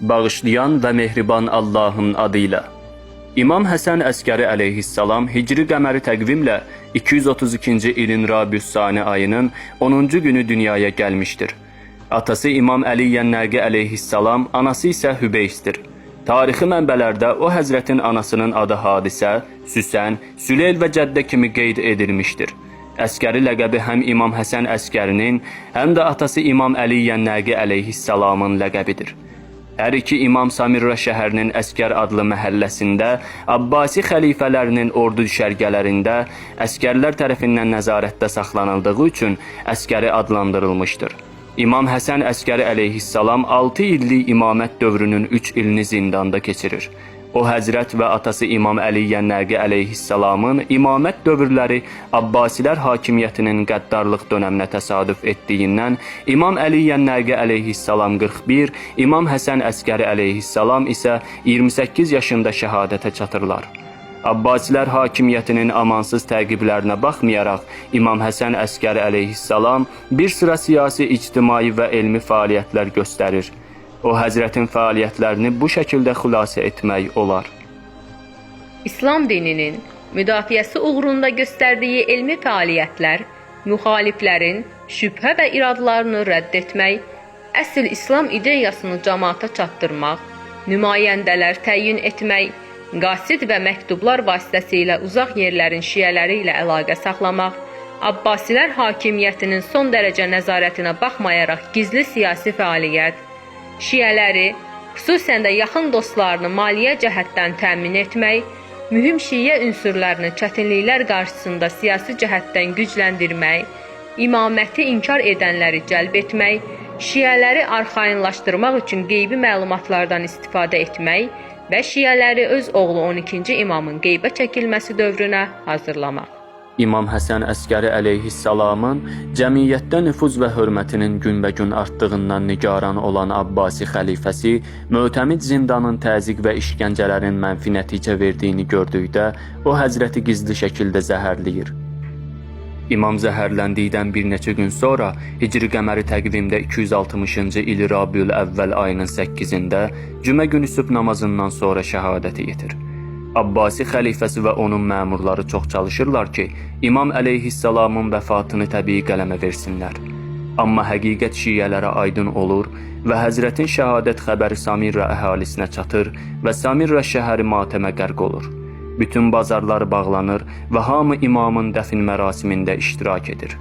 Bağışlayan və mehriban Allahın adıyla. İmam Həsən Əskəri əleyhissalam Hicri qəməri təqvimlə 232-ci ilin Rabiüssani ayının 10-cu günü dünyaya gəlmişdir. Atası İmam Əli Yənnəqi əleyhissalam, anası isə Hübeysdir. Tarixi mənbələrdə o həzrətin anasının adı Hadisə, Süsən, Süleyl və Cəddə kimi qeyd edilmişdir. Əskəri ləqəbi həm İmam Həsən Əskərinin, həm də atası İmam Əli Yənnəqi əleyhissalamın ləqəbidir. Hər iki İmam Samirra şəhərinin Əskər adlı məhəlləsində, Abbasi xəlifələrinin ordu düşərgələrində əskərlər tərəfindən nəzarətdə saxlanıldığı üçün Əskəri adlandırılmışdır. İmam Həsən Əskəri əleyhissalam 6 illik imamət dövrünün 3 ilini zindanda keçirir. O həzrət və atası İmam Əli Yənnəqi əleyhissalamın imamət dövrləri Abbasilər hakimiyyətinin qəddarlıq dönəminə təsadüf etdiyindən İmam Əli Yənnəqi əleyhissalam 41, İmam Həsən Əskəri əleyhissalam isə 28 yaşında şəhadətə çatırlar. Abbasilər hakimiyyətinin amansız təqiblərinə baxmayaraq İmam Həsən Əskəri əleyhissalam bir sıra siyasi, ictimai və elmi fəaliyyətlər göstərir. O həzrətin fəaliyyətlərini bu şəkildə xülasə etmək olar. İslam dininin müdafiəsi uğrunda göstərdiyi elmi fəaliyyətlər, müxaliflərin şübhə və iradlarını rədd etmək, əsl İslam ideyasını cəmaata çatdırmaq, nümayəndələr təyin etmək, qasid və məktublar vasitəsilə uzaq yerlərin şiələri ilə əlaqə saxlamaq, Abbasilər hakimiyyətinin son dərəcə nəzarətinə baxmayaraq gizli siyasi fəaliyyət, şiələri, xüsusən də yaxın dostlarını maliyyə cəhətdən təmin etmək, mühüm şiə ünsürlərini çətinliklər qarşısında siyasi cəhətdən gücləndirmək, imaməti inkar edənləri cəlb etmək, şiələri arxayınlaşdırmaq üçün qeybi məlumatlardan istifadə etmək və şiələri öz oğlu 12-ci imamın qeybə çəkilməsi dövrünə hazırlamaq. İmam Həsən Əskəri əleyhissalamın cəmiyyətdə nüfuz və hörmətinin günbəgün artdığından nigaran olan Abbasi xəlifəsi mötəmid zindanın təzyiq və işgəncələrin mənfi nəticə verdiyini gördükdə o həzrəti gizli şəkildə zəhərləyir. İmam zəhərləndikdən bir neçə gün sonra Hicri qəməri təqvimdə 260-cı il Rabiül Əvvəl ayının 8-də cümə günü sübh namazından sonra şəhadəti yetir. Abbasi xəlifəsi və onun məmurları çox çalışırlar ki, İmam əleyhissalamın vəfatını təbii qələmə versinlər. Amma həqiqət şiələrə aydın olur və həzrətin şəhadət xəbəri Samirra əhalisinə çatır və Samirra şəhəri matəmə qərq olur. Bütün bazarlar bağlanır və hamı imamın dəfn mərasimində iştirak edir.